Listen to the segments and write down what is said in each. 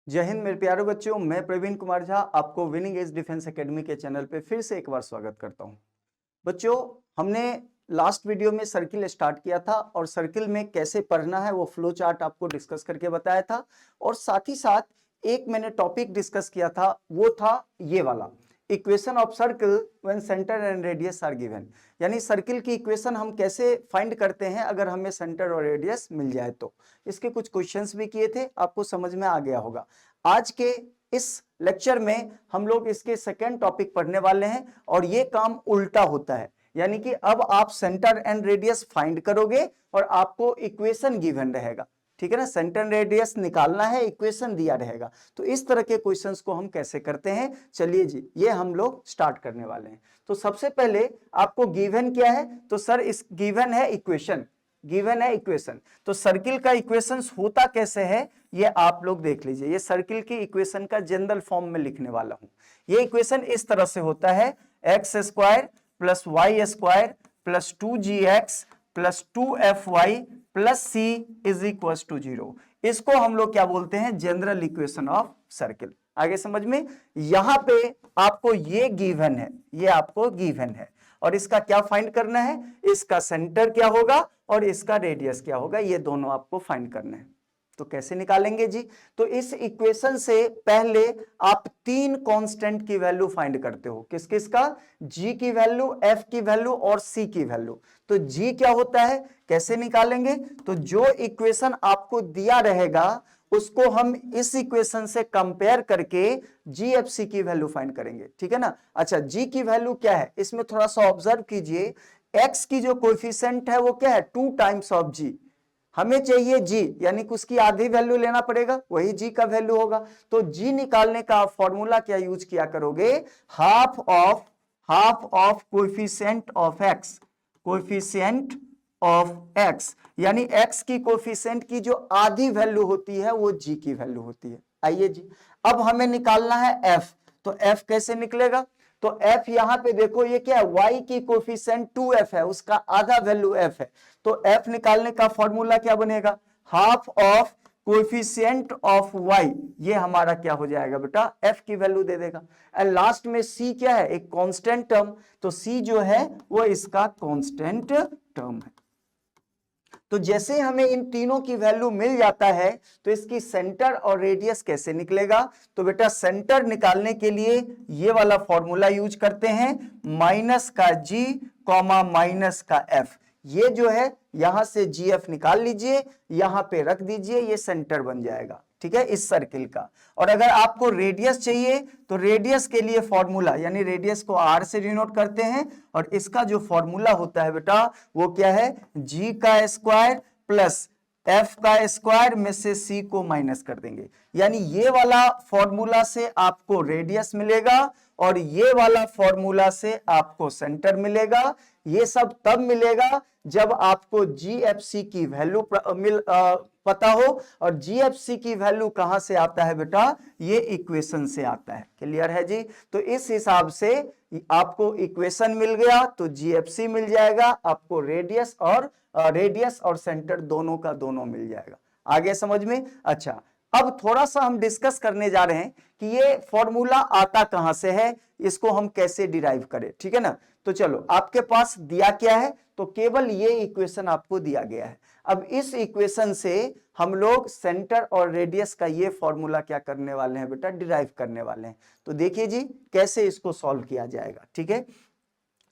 जय हिंद मेरे प्यारे बच्चों, मैं प्रवीण कुमार झा आपको विनिंग एज डिफेंस एकेडमी के चैनल पे फिर से एक बार स्वागत करता हूं। बच्चों, हमने लास्ट वीडियो में सर्किल स्टार्ट किया था और सर्किल में कैसे पढ़ना है वो फ्लो चार्ट आपको डिस्कस करके बताया था। और साथ ही साथ एक मैंने टॉपिक डिस्कस किया था, वो था ये वाला, equation of circle when centre and radius are given. यानी सर्किल की इक्वेशन हम कैसे फाइंड करते हैं अगर हमें सेंटर और रेडियस मिल जाए तो। इसके कुछ क्वेश्चंस भी किए थे, आपको समझ में आ गया होगा। आज के इस लेक्चर में हम लोग इसके सेकेंड टॉपिक पढ़ने वाले हैं और ये काम उल्टा होता है। यानी कि अब आप सेंटर एंड रेडियस फाइंड करोगे और आपको इक्वेशन गिवन रहेगा, ठीक है ना। सेंटर रेडियस निकालना है, इक्वेशन दिया रहेगा। तो इस तरह के क्वेश्चंस को हम कैसे करते हैं, चलिए जी ये हम लोग स्टार्ट करने वाले हैं। तो सबसे पहले आपको गिवन क्या है, तो सर इस गिवन है इक्वेशन, गिवन है इक्वेशन। तो सर्किल का इक्वेशन होता कैसे है ये आप लोग देख लीजिए। ये सर्किल की इक्वेशन का जनरल फॉर्म में लिखने वाला हूं। ये इक्वेशन इस तरह से होता है, x square plus y square plus 2gx plus 2fy plus c is equal to 0। इसको हम लोग क्या बोलते हैं, जनरल इक्वेशन ऑफ सर्किल। आगे समझ में, यहां पे आपको ये गिवन है, ये आपको गिवन है और इसका क्या फाइंड करना है, इसका सेंटर क्या होगा और इसका रेडियस क्या होगा, ये दोनों आपको फाइंड करना है। तो कैसे निकालेंगे जी, तो इस इक्वेशन से पहले आप तीन कांस्टेंट की वैल्यू फाइंड करते हो। किस किस का, g की वैल्यू, f की वैल्यू और c की वैल्यू। तो g क्या होता है, कैसे निकालेंगे, तो जो इक्वेशन आपको दिया रहेगा उसको हम इस इक्वेशन से कंपेयर करके GFC की वैल्यू फाइंड करेंगे, ठीक है ना। अच्छा, g की वैल्यू क्या है, इसमें थोड़ा सा ऑब्जर्व कीजिए। x की जो कोएफिशिएंट है वो क्या है, 2 टाइम्स ऑफ g। हमें चाहिए g, यानी कि उसकी आधी वैल्यू लेना पड़ेगा, वही g का वैल्यू होगा। तो g निकालने का फॉर्मूला क्या यूज किया करोगे, half of coefficient of x, coefficient of x, यानी x की कोएफिशिएंट की जो आधी वैल्यू होती है वो g की वैल्यू होती है। आइए जी, अब हमें निकालना है f। तो f कैसे निकलेगा, तो f यहां पे देखो, ये क्या है, y की कोएफिशिएंट 2f है, उसका आधा वैल्यू f है। तो f निकालने का फॉर्मूला क्या बनेगा, half of coefficient of y, ये हमारा क्या हो जाएगा बेटा, f की वैल्यू दे देगा। एंड लास्ट में c क्या है, एक कांस्टेंट टर्म, तो c जो है वो इसका कांस्टेंट टर्म है। तो जैसे हमें इन तीनों की वैल्यू मिल जाता है तो इसकी सेंटर और रेडियस कैसे निकलेगा, तो बेटा सेंटर निकालने के लिए ये वाला फॉर्मूला यूज करते हैं, माइनस का g कॉमा माइनस का f। ये जो है यहां से gf निकाल लीजिए, यहां पे रख दीजिए, ये सेंटर बन जाएगा, ठीक है, इस सर्किल का। और अगर आपको रेडियस चाहिए तो रेडियस के लिए फॉर्मूला, यानी रेडियस को r से डिनोट करते हैं और इसका जो फॉर्मूला होता है बेटा वो क्या है, g का स्क्वायर प्लस f का स्क्वायर में से c को माइनस कर देंगे। यानी ये वाला फॉर्मूला से आपको रेडियस मिलेगा और ये वाला फॉर्मूला से आपको सेंटर मिलेगा। ये सब तब मिलेगा जब आपको GFC की वैल्यू पता हो, और GFC की वैल्यू कहां से आता है बेटा, ये इक्वेशन से आता है। क्लियर है जी, तो इस हिसाब से आपको इक्वेशन मिल गया तो GFC मिल जाएगा, आपको रेडियस और सेंटर दोनों का दोनों मिल जाएगा। आगे समझ में, अच्छा अब थोड़ा सा हम डिस्कस करने जा रहे हैं कि ये फॉर्मूला आता कहां से है, इसको हम कैसे डिराइव करें, ठीक है ना। तो चलो, आपके पास दिया क्या है, तो केवल ये इक्वेशन आपको दिया गया है। अब इस इक्वेशन से हम लोग सेंटर और रेडियस का ये फॉर्मूला क्या करने वाले हैं बेटा, डिराइव करने वाले हैं। तो देखिए जी कैसे इसको सॉल्व किया जाएगा, ठीक है।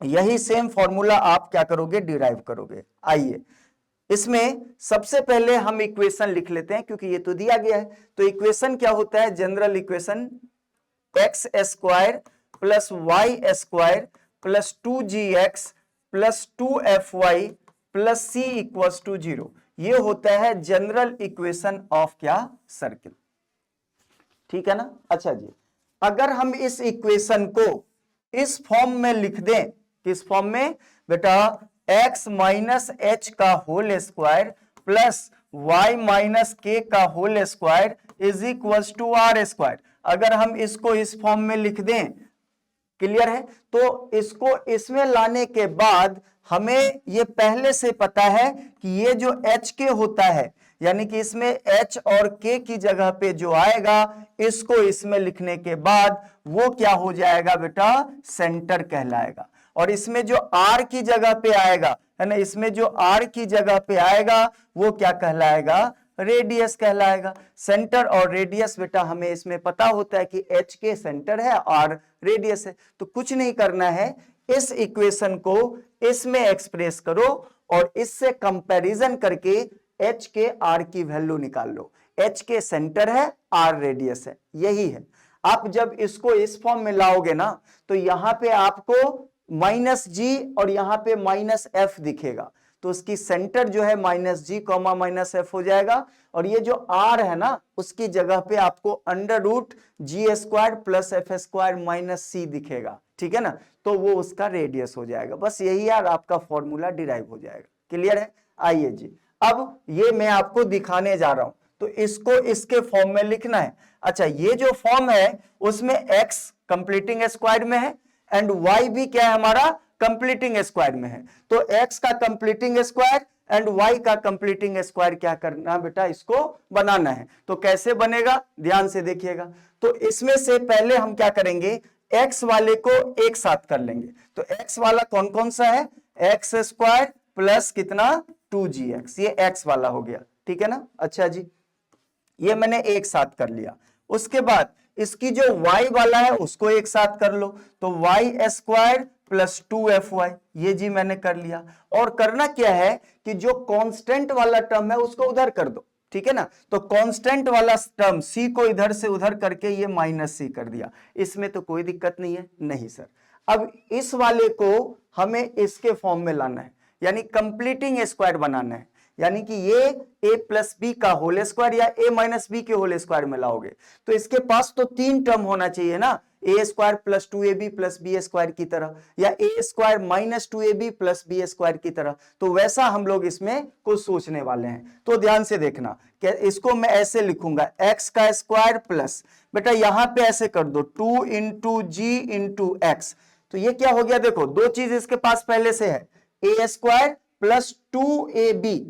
यही सेम फॉर्मूला आप क्या करोगे, डिराइव करोगे। आइए, इसमें सबसे पहले हम इक्वेशन लिख लेते हैं क्योंकि ये तो दिया गया है। तो इक्वेशन क्या होता है, general equation x square plus y square plus 2gx plus 2fy plus c equals to 0। ये होता है जनरल इक्वेशन ऑफ क्या, सर्किल, ठीक है ना। अच्छा जी, अगर हम इस इक्वेशन को इस फॉर्म में लिख दें, किस फॉर्म में बेटा, x माइनस एच का whole square plus y minus k का whole square is equal to r square. अगर हम इसको इस फॉर्म में लिख दें, क्लियर है, तो इसको इसमें लाने के बाद हमें ये पहले से पता है कि ये जो एच के होता है यानी कि इसमें H और K की जगह पे जो आएगा इसको इसमें लिखने के बाद वो क्या हो जाएगा बेटा, सेंटर कहलाएगा। और इसमें जो R की जगह पे आएगा, है ना, इसमें जो R की जगह पे आएगा वो क्या कहलाएगा, रेडियस कहलाएगा। सेंटर और रेडियस बेटा हमें इसमें पता होता है कि H के सेंटर है और रेडियस है, तो कुछ नहीं करना है, इस इक्वेशन को इसमें एक्सप्रेस करो और इससे कंपैरिजन करके H के R की वैल्यू निकाल लो। H के सेंटर है, R रेडियस है, यही है। आप जब इसको इस फॉर्म में लाओगे ना तो यहां पे आपको -g और यहां पे -f दिखेगा, तो उसकी सेंटर जो है -g, -f हो जाएगा। और ये जो r है ना उसकी जगह पे आपको √g² + f² - c दिखेगा, ठीक है ना, तो वो उसका रेडियस हो जाएगा। बस यही यार आपका फॉर्मूला डिराइव हो जाएगा। क्लियर है? आइए जी, अब ये मैं आपको दिखाने जा रहा हूं, तो इसको इसके फॉर्म में लिखना है। अच्छा, ये जो फॉर्म है उसमें x कंप्लीटिंग स्क्वायर में है एंड y भी क्या है हमारा, कंप्लीटिंग स्क्वायर में है। तो x का कंप्लीटिंग स्क्वायर एंड y का कंप्लीटिंग स्क्वायर क्या करना बेटा, इसको बनाना है। तो कैसे बनेगा, ध्यान से देखिएगा। तो इसमें से पहले हम क्या करेंगे, x वाले को एक साथ कर लेंगे। तो x वाला कौन कौन सा है, x² प्लस कितना 2gx, ये x वाला हो गया, ठीक है ना। अच्छा जी, ये मैंने एक साथ कर लिया। उसके बाद इसकी जो y वाला है उसको एक साथ कर लो, तो y² + 2fy, ये जी मैंने कर लिया। और करना क्या है कि जो कांस्टेंट वाला टर्म है उसको उधर कर दो, ठीक है ना। तो कांस्टेंट वाला टर्म c को इधर से उधर करके ये -c कर दिया, इसमें तो कोई दिक्कत नहीं है। नहीं सर, अब इस वाले को हमें इसके फॉर्म में लाना है, यानी कंप्लीटिंग स्क्वायर बनाना है, यानी कि ये a + b का होल स्क्वायर या a - b के होल स्क्वायर में लाओगे तो इसके पास तो 3 टर्म होना चाहिए ना, a² + 2ab + b² की तरह, या a² - 2ab + b² की तरह। तो वैसा हम लोग इसमें कुछ सोचने वाले हैं। तो ध्यान से देखना कि इसको मैं ऐसे लिखूंगा, x² प्लस, बेटा यहां पे ऐसे कर दो 2 × g × x। तो ये क्या हो गया, देखो दो चीज इसके पास पहले से है, a² + 2ab।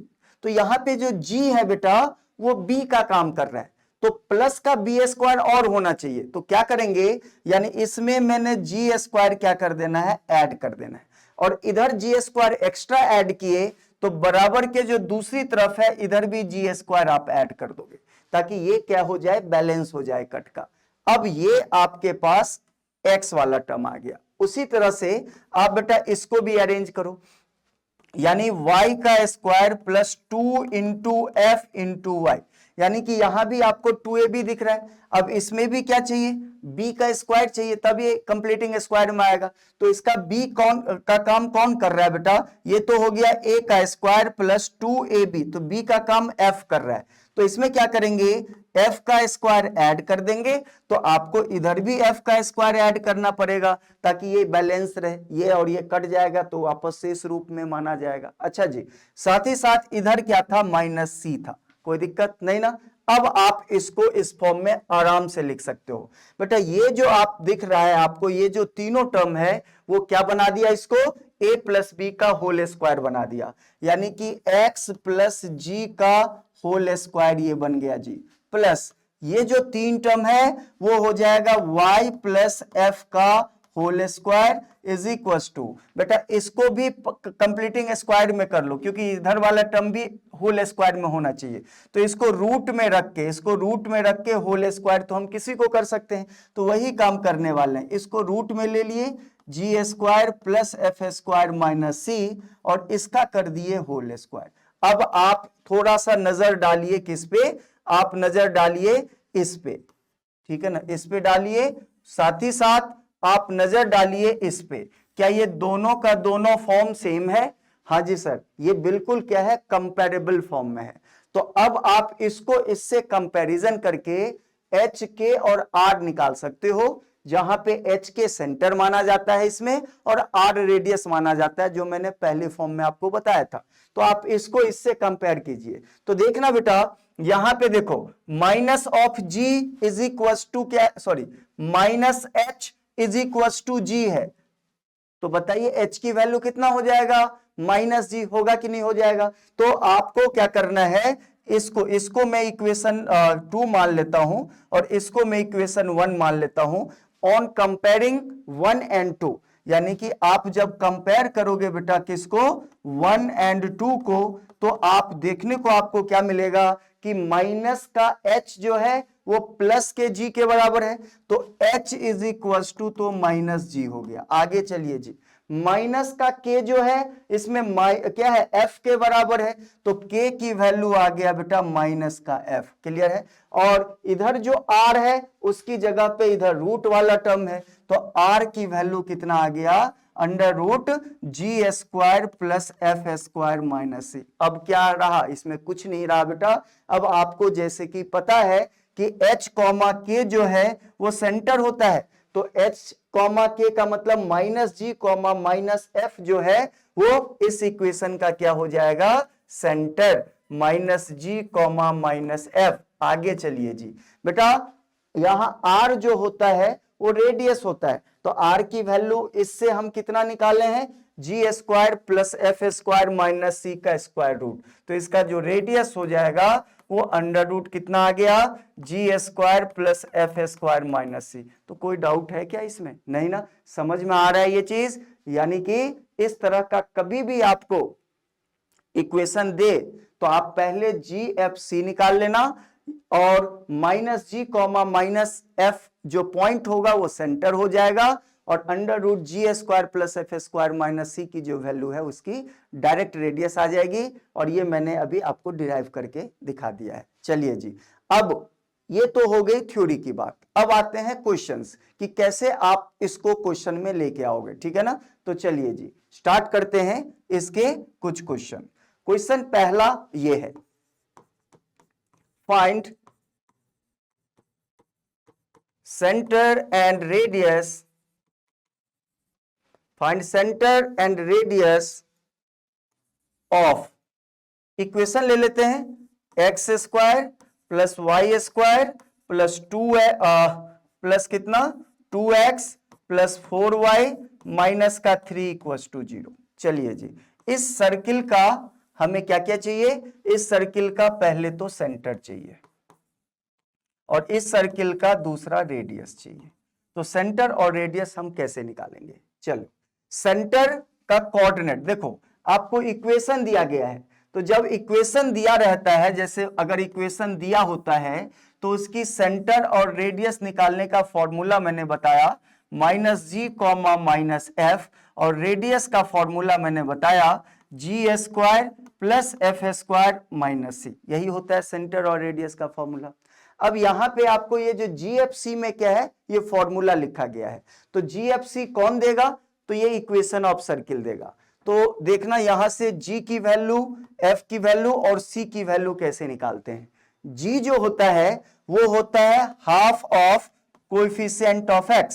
तो यहां पे जो g है बेटा वो b का काम कर रहा है, तो प्लस का b² और होना चाहिए। तो क्या करेंगे, यानी इसमें मैंने g² क्या कर देना है, ऐड कर देना है। और इधर g² एक्स्ट्रा ऐड किए तो बराबर के जो दूसरी तरफ है इधर भी g² आप ऐड कर दोगे, ताकि ये क्या हो जाए, बैलेंस हो जाए कट का। अब ये आपके पास x वाला टर्म आ गया। उसी तरह से आप बेटा इसको भी अरेंज करो, यानी y² + 2 × f × y, यानी कि यहां भी आपको 2ab दिख रहा है। अब इसमें भी क्या चाहिए, b का स्क्वायर चाहिए, तब ये कंप्लीटिंग स्क्वायर में आएगा। तो इसका b कौन का काम कौन कर रहा है बेटा, ये तो हो गया a² + 2ab, तो b का काम f कर रहा है। तो इसमें क्या करेंगे, f का स्क्वायर ऐड कर देंगे, तो आपको इधर भी f का स्क्वायर ऐड करना पड़ेगा ताकि ये बैलेंस रहे, ये और ये कट जाएगा तो वापस से इस रूप में माना जाएगा। अच्छा जी, साथ ही साथ इधर क्या था, -c था, कोई दिक्कत नहीं ना। अब आप इसको इस फॉर्म में आराम से लिख सकते हो। बेटा ये जो आप दिख रहा है आपको, ये जो तीनों टर्म है वो क्या बना दिया, इसको a + b का होल स्क्वायर बना दिया, यानी कि x + g का होल स्क्वायर ये बन गया जी, प्लस ये जो 3 टर्म है वो हो जाएगा y + f का whole square is equal to, बेटा इसको भी कंप्लीटिंग स्क्वायर में कर लो क्योंकि इधर वाला टर्म भी होल स्क्वायर में होना चाहिए। तो इसको रूट में रख के, इसको रूट में रख के होल स्क्वायर तो हम किसी को कर सकते हैं, तो वही काम करने वाले हैं। इसको रूट में ले लिए g² + f² - c और इसका कर दिए होल स्क्वायर। अब आप थोड़ा सा नजर डालिए किस पे, आप नजर डालिए इस पे, ठीक है ना, इस पे डालिए, साथ ही साथ आप नजर डालिए इस पे। क्या ये दोनों का दोनों फॉर्म सेम है? हाँ जी सर, ये बिल्कुल क्या है, कंपैरेबल फॉर्म में है। तो अब आप इसको इससे कंपैरिजन करके एच के और आर निकाल सकते हो, जहां पे एच के सेंटर माना जाता है इसमें और आर रेडियस माना जाता है, जो मैंने पहले फॉर्म में आपको बताया था। तो आप इसको इससे कंपेयर कीजिए। तो देखना बेटा यहां पे देखो, -g इज इक्वल टू क्या, sorry -h is equal to g है। तो बताइए h की वैल्यू कितना हो जाएगा, -g होगा कि नहीं हो जाएगा। तो आपको क्या करना है, इसको मैं इक्वेशन 2 मान लेता हूं और इसको मैं इक्वेशन 1 मान लेता हूं ऑन कंपेयरिंग 1 एंड 2। यानी कि आप जब कंपेयर करोगे बेटा किसको, 1 एंड 2 को, तो आप देखने को आपको क्या मिलेगा कि माइनस का h जो है वो प्लस के g के बराबर है, तो h इज इक्वल टू तो माइनस g हो गया। आगे चलिए जी, माइनस का k जो है इसमें क्या है, f के बराबर है, तो k की वैल्यू आ गया बेटा माइनस का f। क्लियर है। और इधर जो r है उसकी जगह पे इधर रूट वाला टर्म है, तो r की वैल्यू कितना आ गया, under root g square plus f square minus c. अब क्या रहा, इसमें कुछ नहीं रहा बेटा। अब आपको जैसे कि पता है कि h कॉमा के जो है वो सेंटर होता है, तो h कॉमा के का मतलब minus g comma minus f जो है वो इस इक्वेशन का क्या हो जाएगा, centre, minus g comma minus F. आगे चलिए जी बेटा, यहां r जो होता है वो रेडियस होता है, तो r की वैल्यू इससे हम कितना निकाले हैं, g square plus f square minus c का स्क्वायर रूट, तो इसका जो रेडियस हो जाएगा वो अंडर रूट कितना आ गया, g square plus f square minus c. तो कोई डाउट है क्या इसमें, नहीं ना, समझ में आ रहा है ये चीज। यानी कि इस तरह का कभी भी आपको इक्वेशन दे तो आप पहले जी एफ सी निकाल लेना, और minus g comma minus f जो पॉइंट होगा वो सेंटर हो जाएगा, और under root g square plus f square minus c की जो वैल्यू है उसकी डायरेक्ट रेडियस आ जाएगी, और ये मैंने अभी आपको डिराइव करके दिखा दिया है। चलिए जी, अब ये तो हो गई थ्योरी की बात। अब आते हैं क्वेश्चंस कि कैसे आप इसको क्वेश्चन में लेके आओगे, ठीक है ना। तो चलिए जी स्टार्ट करते हैं इसके कुछ क्वेश्चन। क्वेश्चन पहला ये है, find centre and radius, find centre and radius of, equation ले लेते हैं x square plus y square plus plus कितना 2x प्लस 4y माइनस का 3 इक्वल्स टू 0। चलिए जी, इस सर्किल का हमें क्या क्या चाहिए, इस सर्किल का पहले तो सेंटर चाहिए और इस सर्किल का दूसरा रेडियस चाहिए। तो सेंटर और रेडियस हम कैसे निकालेंगे, चलो सेंटर का कोऑर्डिनेट देखो, आपको इक्वेशन दिया गया है, तो जब इक्वेशन दिया रहता है, जैसे अगर इक्वेशन दिया होता है तो उसकी सेंटर और रेडियस निकालने का फॉर्मूला मैंने बताया minus g comma minus f, और रेडियस का फॉर्मूला मैंने बताया g square plus f square minus c, यही होता है सेंटर और रेडियस का फॉर्मूला। अब यहां पे आपको ये जो जीएफसी में क्या है, ये फॉर्मूला लिखा गया है, तो जीएफसी कौन देगा, तो ये इक्वेशन ऑफ सर्किल देगा। तो देखना यहां से g की वैल्यू, f की वैल्यू और c की वैल्यू कैसे निकालते हैं। g जो होता है वो होता है half of coefficient of x,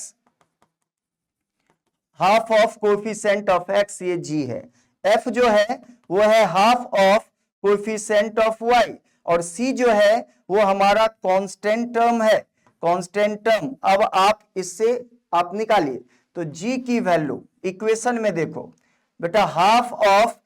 half of coefficient of x ये g है। f जो है वो है half of coefficient of y, और c जो है वो हमारा कांस्टेंट टर्म है, कांस्टेंट टर्म। अब आप इससे आप निकालिए, तो g की वैल्यू इक्वेशन में देखो बेटा, half of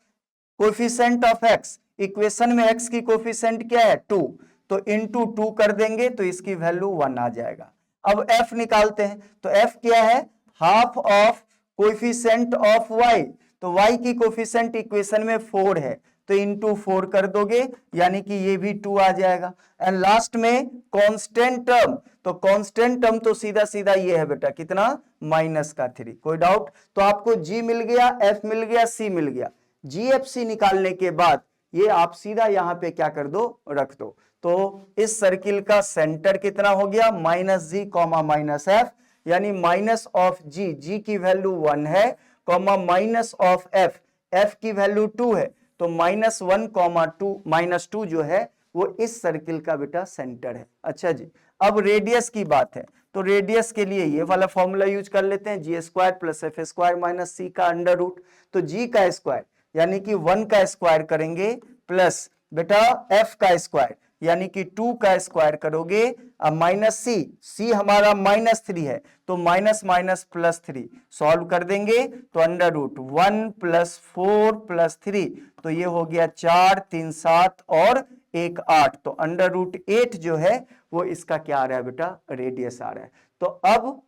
coefficient of x, equation में x की कोएफिशिएंट क्या है 2, तो इनटू 2 कर देंगे तो इसकी वैल्यू 1 आ जाएगा। अब f निकालते हैं, तो f क्या है, half of coefficient of y, तो y की कोएफिशिएंट इक्वेशन में 4 है, तो इनटू 4 कर दोगे यानी कि ये भी 2 आ जाएगा। एंड लास्ट में कांस्टेंट टर्म, तो कांस्टेंट टर्म तो सीधा सीधा ये है बेटा कितना, माइनस का 3। कोई डाउट, तो आपको g मिल गया, f मिल गया, c मिल गया। GFC निकालने के बाद ये आप सीधा यहां पे क्या कर दो, रख दो। तो इस सर्किल का सेंटर कितना हो गया, minus g comma minus F, यानी माइनस ऑफ जी, जी की वैल्यू 1 है, comma minus of F, F की वैल्यू 2 है, तो माइनस 1 कॉमा 2 माइनस 2 जो है वो इस सर्किल का बेटा सेंटर है। अच्छा जी, अब रेडियस की बात है, तो रेडियस के लिए ये वाला फॉर्मूला यूज कर लेते हैं, g square plus f square minus c का अंडर रूट, तो जी का स्क्वायर यानी कि 1 का स्क्वायर करेंगे प्लस बेटा एफ का स्क्वायर यानी कि 2 का स्क्वायर करोगे, अब माइनस सी, सी हमारा माइनस 3 है, तो माइनस माइनस प्लस 3 सॉल्व कर देंगे तो अंडर रूट 1 प्लस 4 प्लस 3, तो ये हो गया 4 3 7 और 1 8, तो √8 जो है वो इसका क्या आ रहा है बेटा, रेडियस आ रहा है। तो अब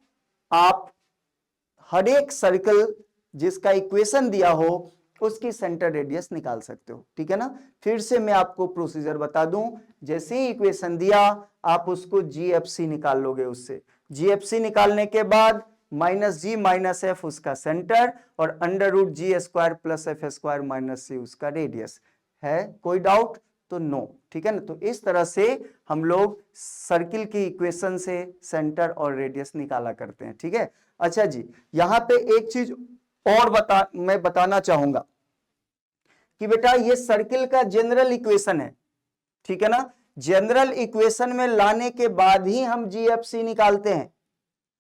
आप हर एक सर्कल जिसका इक्वेशन दिया हो उसकी सेंटर रेडियस निकाल सकते हो, ठीक है ना। फिर से मैं आपको प्रोसीजर बता दूं, जैसे ही इक्वेशन दिया आप उसको GFC निकाल लोगे, उससे GFC निकालने के बाद -g - f उसका सेंटर और √g² + f² - c उसका रेडियस है। कोई डाउट तो नो, ठीक है ना। तो इस तरह से हम लोग सर्किल की इक्वेशन से सेंटर और रेडियस निकाला करते हैं, ठीक है। अच्छा जी, यहां पे एक चीज और मैं बताना चाहूंगा कि बेटा ये सर्किल का जनरल इक्वेशन है, ठीक है ना। जनरल इक्वेशन में लाने के बाद ही हम GFC निकालते हैं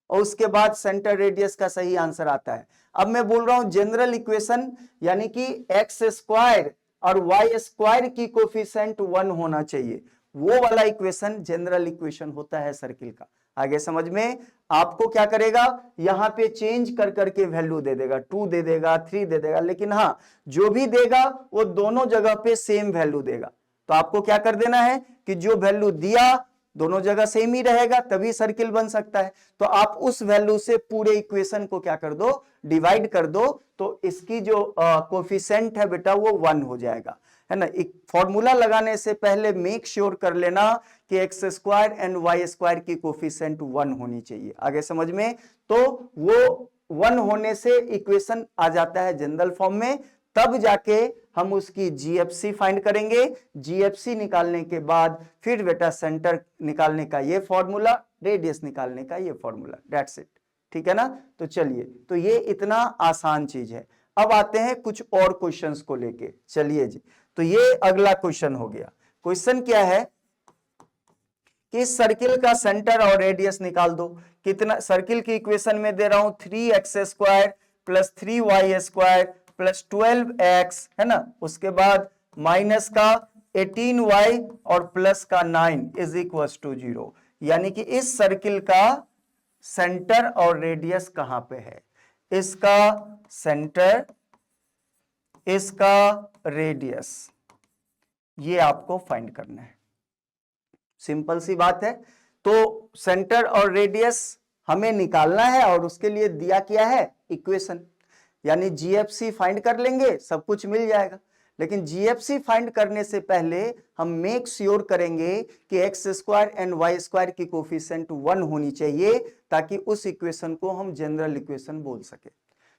और उसके बाद सेंटर रेडियस का सही आंसर आता है। अब मैं बोल रहा हूं जनरल इक्वेशन, यानी कि x² और y² की कोफिशिएंट 1 होना चाहिए, वो वाला इक्वेशन जनरल इक्वेशन होता है सर्किल का। आगे समझ में, आपको क्या करेगा, यहां पे चेंज कर करके वैल्यू दे देगा, 2 दे देगा, 3 दे देगा, लेकिन हाँ जो भी देगा वो दोनों जगह पे सेम वैल्यू देगा। तो आपको क्या कर देना है कि जो वैल्यू दिया दोनों जगह सेम ही रहेगा, तभी सर्किल बन सकता है। तो आप उस वैल्यू से पूरे इक्वेशन को क्या कर दो, डिवाइड कर दो, तो इसकी जो कोफिशिएंट है बेटा वो 1 हो जाएगा, है ना। एक फॉर्मूला लगाने से पहले मेक श्योर कर लेना कि x² एंड y² की कोफिशिएंट 1 होनी चाहिए। आगे समझ में, तो वो 1 होने से इक्वेशन आ जाता है जनरल फॉर्म में, तब जाके हम उसकी GFC फाइंड करेंगे। GFC निकालने के बाद फिर बेटा सेंटर निकालने का ये फॉर्मूला, रेडियस निकालने का ये फॉर्मूला, दैट्स इट, ठीक है ना। तो चलिए, तो ये इतना आसान चीज है। अब आते हैं कुछ और क्वेश्चंस को लेके, चलिए जी। तो ये अगला क्वेश्चन हो गया। क्वेश्चन क्या है कि सर्किल का सेंटर और रेडियस निकाल दो। कितना, सर्किल की इक्वेशन में दे रहा हूं 3x² + 3y² + 12x, है ना। उसके बाद माइनस का 18y और प्लस का 9 = 0। यानी कि इस सर्किल का सेंटर और रेडियस कहां पे है, इसका सेंटर, इसका रेडियस, ये आपको फाइंड करना है। सिंपल सी बात है। तो सेंटर और रेडियस हमें निकालना है और उसके लिए दिया क्या है, इक्वेशन, यानी GFC फाइंड कर लेंगे, सब कुछ मिल जाएगा। लेकिन GFC फाइंड करने से पहले हम मेक श्योर करेंगे कि x² एंड y² की कोफिशिएंट 1 होनी चाहिए, ताकि उस इक्वेशन को हम जनरल इक्वेशन बोल सके।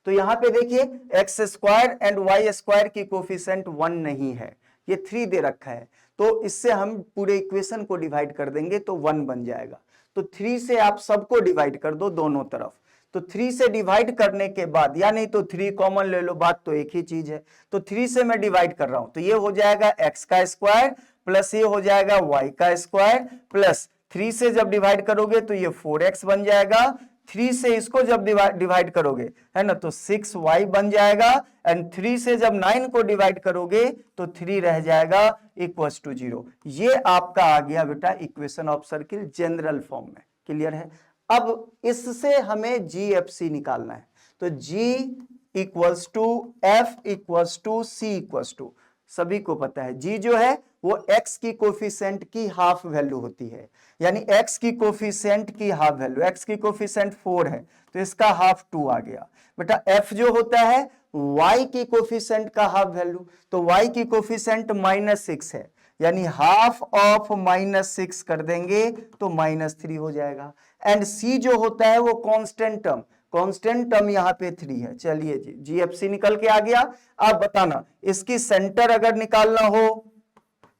तो यहां पे देखिए x² एंड y² की कोफिशिएंट 1 नहीं है, ये 3 दे रखा है, तो इससे हम पूरे इक्वेशन को डिवाइड कर देंगे तो 1 बन जाएगा। तो 3 से आप सबको डिवाइड कर दो दोनों तरफ। तो 3 से डिवाइड करने के बाद, या नहीं तो 3 कॉमन ले लो, बात तो एक ही चीज है। तो 3 से मैं डिवाइड कर रहा हूं, तो ये हो जाएगा x² प्लस ये हो जाएगा y² प्लस 3 से जब डिवाइड करोगे तो ये 4x बन जाएगा। 3 से इसको जब डिवाइड करोगे, है ना, तो 6y बन जाएगा। एंड 3 से जब 9 को डिवाइड करोगे तो 3 रह जाएगा = 0। ये आपका आ गया बेटा equation of circle general form में। क्लियर है। अब इससे हमें GFC निकालना है। तो G = F = C सभी को पता है, G जो है वो x की कोफिशिएंट की हाफ वैल्यू होती है, यानी x की कोफिशिएंट की हाफ वैल्यू, x की कोफिशिएंट 4 है तो इसका हाफ 2 आ गया। बेटा f जो होता है y की कोफिशिएंट का हाफ वैल्यू, तो y की कोफिशिएंट -6 है, यानी हाफ ऑफ -6 कर देंगे तो -3 हो जाएगा। एंड c जो होता है वो कांस्टेंट टर्म, कांस्टेंट टर्म यहाँ पे 3 है। चलिए जी, GFC निकल के आ गया। आप बताना इसकी सेंटर अगर निकालना हो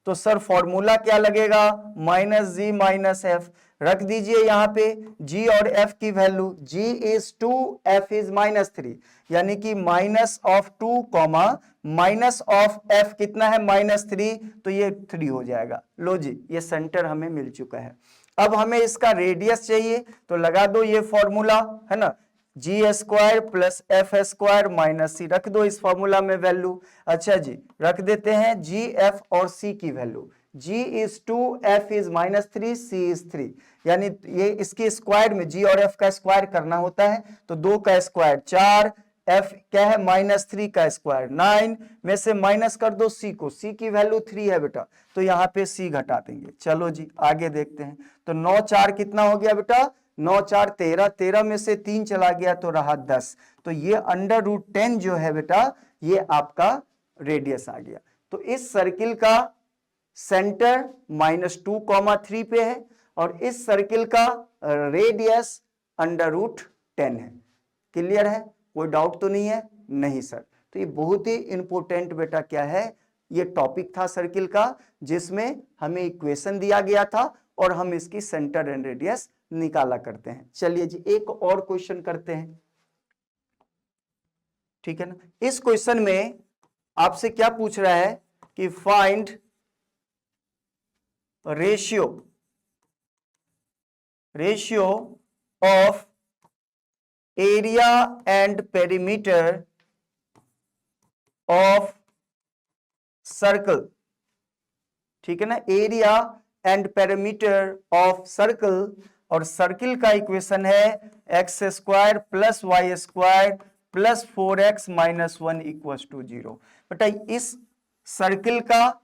तो सर फॉर्मूला क्या लगेगा, -g - f रख दीजिए यहाँ पे। g और f की value, g is 2, f is -3, यानी कि -2, -f कितना है -3, तो ये 3 हो जाएगा। लो जी, ये सेंटर हमें मिल चुका है। अब हमें इसका रेडियस चाहिए, तो लगा दो ये फॉर्मूला, है ना, g² + f² - c रख दो इस फॉर्मूला में वैल्यू। अच्छा जी, रख देते हैं g, f और c की value. g is 2, f is -3, c is 3, यानी ये इसके स्क्वायर में g और f का स्क्वायर करना होता है, तो 2 का स्क्वायर 4, एफ क्या है -3 का स्क्वायर, 9 में से माइनस कर दो सी को, सी की वैल्यू 3 है बेटा, तो यहाँ पे सी घटा देंगे। चलो जी आगे देखते हैं। तो 9 4 कितना हो गया बेटा, 9 4 13, 13 में से 3 चला गया तो रहा 10। तो ये √10 जो है बेटा ये आपका रेडियस आ गया। तो इस सर्किल का सेंटर -2,3 पे है और इस सर्किल का रेडियस √10 है। क्लियर है, कोई डाउट तो नहीं है? नहीं सर। तो ये बहुत ही इंपॉर्टेंट बेटा क्या है, ये टॉपिक था सर्किल का, जिसमें हमें इक्वेशन दिया गया था और हम इसकी सेंटर एंड रेडियस निकाला करते हैं। चलिए जी एक और क्वेश्चन करते हैं, ठीक है ना। इस क्वेश्चन में आपसे क्या पूछ रहा है कि find ratio of area and perimeter of circle, ठीक है ना, area and perimeter of circle, और सर्किल का इक्वेशन है x² plus y² plus 4x minus 1 equals to 0। बेटा इस सर्किल का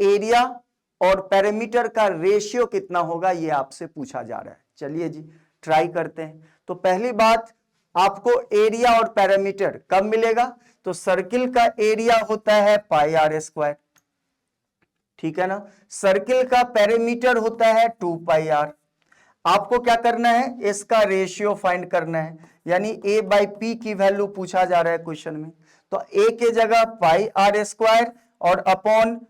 एरिया और पेरीमीटर का रेशियो कितना होगा ये आपसे पूछा जा रहा है। चलिए जी ट्राई करते हैं। तो पहली बात, आपको एरिया और पेरीमीटर कब मिलेगा, तो सर्किल का एरिया होता है πr², ठीक है ना, सर्किल का पेरीमीटर होता है 2πr। आपको क्या करना है, इसका रेशियो फाइंड करना है, यानी a/p की वैल्यू पूछा जा रहा है क्वेश्चन में। तो a के जगह πr² और अपॉन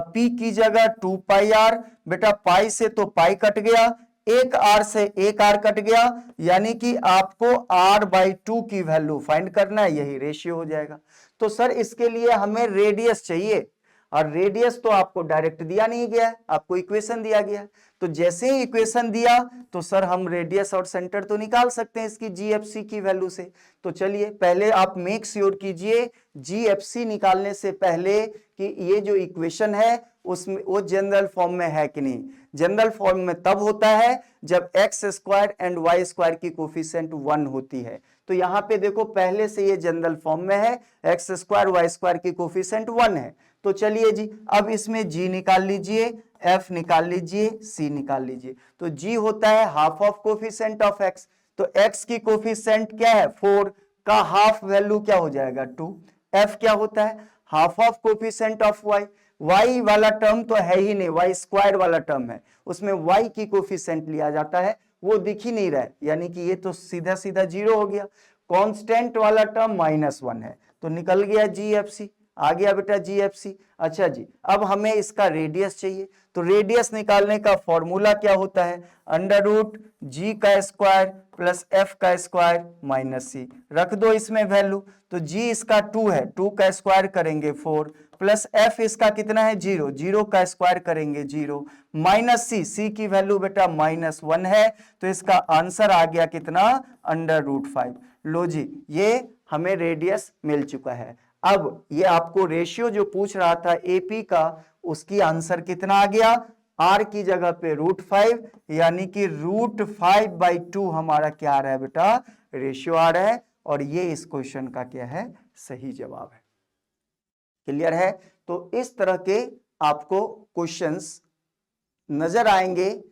p की जगह 2πr। बेटा पाई से तो पाई कट गया, एक r से एक r कट गया, यानी कि आपको r/2 की वैल्यू फाइंड करना है, यही रेशियो हो जाएगा। तो सर इसके लिए हमें रेडियस चाहिए, और रेडियस तो आपको डायरेक्ट दिया नहीं गया है, आपको इक्वेशन दिया गया है। तो जैसे ही इक्वेशन दिया तो सर हम रेडियस और सेंटर तो निकाल सकते हैं इसकी GFC की वैल्यू से। तो चलिए पहले आप मेक श्योर कीजिए GFC निकालने से पहले कि ये जो इक्वेशन है उसमें वो जनरल फॉर्म में है कि नहीं। जनरल फॉर्म में तब होता है जब x² एंड y² की कोफिशिएंट 1 होती है। तो यहां पे देखो पहले से ये जनरल फॉर्म में है, x² y² की कोफिशिएंट 1 है। तो चलिए जी अब इसमें g निकाल लीजिए, f निकाल लीजिए, c निकाल लीजिए। तो g होता है half of coefficient of x, तो x की कोफिशिएंट क्या है 4 का हाफ वैल्यू क्या हो जाएगा 2। f क्या होता है half of coefficient of y, y वाला टर्म तो है ही नहीं, y² वाला टर्म है, उसमें y की कोफिशिएंट लिया जाता है, वो दिख ही नहीं रहा है, यानी कि ये तो सीधा सीधा 0 हो गया। कांस्टेंट वाला टर्म -1 है, तो निकल गया GFC, आ गया बेटा GFC। अच्छा जी अब हमें इसका रेडियस चाहिए, तो रेडियस निकालने का फॉर्मूला क्या होता है, √g² plus f² minus c, रख दो इसमें वैल्यू। तो g इसका 2 है, 2 का स्क्वायर करेंगे 4, प्लस f इसका कितना है 0, 0 का स्क्वायर करेंगे 0, माइनस c की वैल्यू बेटा -1 है, तो इसका आंसर आ गया कितना √5। लो जी ये हमें रेडियस मिल चुका है। अब ये आपको रेशियो जो पूछ रहा था AP का, उसकी आंसर कितना आ गया, R की जगह पे √5, यानी कि √5/2 हमारा क्या आ रहा है बेटा रेशियो आ रहा है, और ये इस क्वेश्चन का क्या है सही जवाब है। क्लियर है। तो इस तरह के आपको क्वेश्चंस नजर आएंगे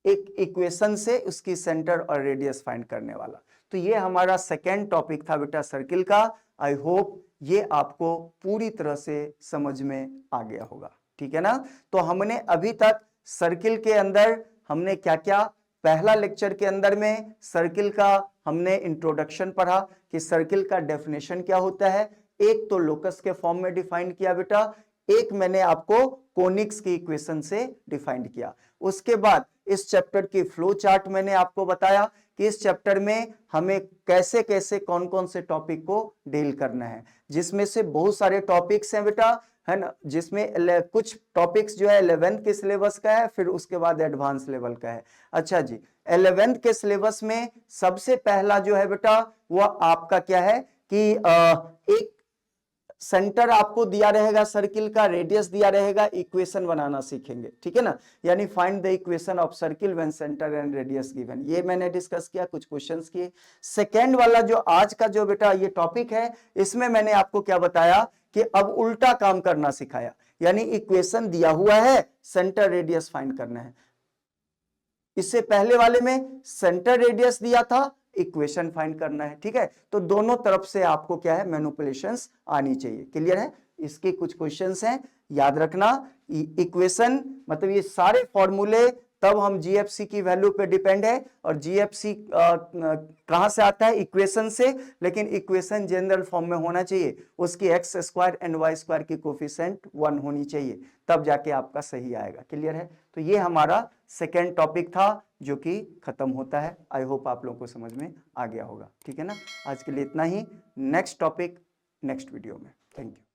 एक इक्वेशन से उसकी सेंटर और रेडियस फाइंड करने वाला। तो ये हमारा सेकेंड टॉपिक था बेटा सर्किल का। आई होप ये आपको पूरी तरह से समझ में आ गया होगा, ठीक है ना। तो हमने अभी तक सर्किल के अंदर हमने क्या क्या, पहला लेक्चर के अंदर में सर्किल का हमने इंट्रोडक्शन पढ़ा कि सर्किल का डेफिनेशन क्या होता है, एक तो लोकस के फॉर्म में डिफाइन किया बेटा, एक मैंने आपको कोनिक्स की इक्वेशन से डिफाइन किया। उसके बाद इस चैप्टर की फ्लो चार्ट मैंने आपको बताया कि इस चैप्टर में हमें कैसे कैसे कौन कौन से टॉपिक को डील करना है, जिसमें से बहुत सारे टॉपिक्स हैं बेटा, है ना, जिसमें कुछ टॉपिक्स जो है 11th के सिलेबस का है, फिर उसके बाद एडवांस लेवल का है। अच्छा जी 11th के सिलेबस में सबसे पहला जो है बेटा वो आपका क्या है कि एक सेंटर आपको दिया रहेगा सर्किल का, रेडियस दिया रहेगा, इक्वेशन बनाना सीखेंगे, ठीक है ना, यानी find the equation of circle when centre and radius given, ये मैंने डिस्कस किया, कुछ क्वेश्चंस किए। सेकेंड वाला जो आज का जो बेटा ये टॉपिक है, इसमें मैंने आपको क्या बताया कि अब उल्टा काम करना सिखाया, यानी इक्वेशन दिया हुआ है, सेंटर रेडियस फाइंड करना है। इससे पहले वाले में सेंटर रेडियस दिया था, इक्वेशन फाइंड करना है, ठीक है। तो दोनों तरफ से आपको क्या है, मैनिपुलेशंस आनी चाहिए, क्लियर है। इसके कुछ क्वेश्चंस हैं, याद रखना। इक्वेशन मतलब ये सारे फॉर्मूले तब हम जीएफसी की वैल्यू पे डिपेंड है, और जीएफसी कहां से आता है, इक्वेशन से, लेकिन इक्वेशन जनरल फॉर्म में होना चाहिए, उसकी x square and y square की कोफिशिएंट 1 होनी चाहिए, तब जाके आपका सही आएगा, क्लियर है। तो ये हमारा सेकेंड टॉपिक था जो कि खत्म होता है। आई होप आप लोगों को समझ में आ गया होगा, ठीक है ना। आज के लिए इतना ही, नेक्स्ट टॉपिक नेक्स्ट वीडियो में। Thank you.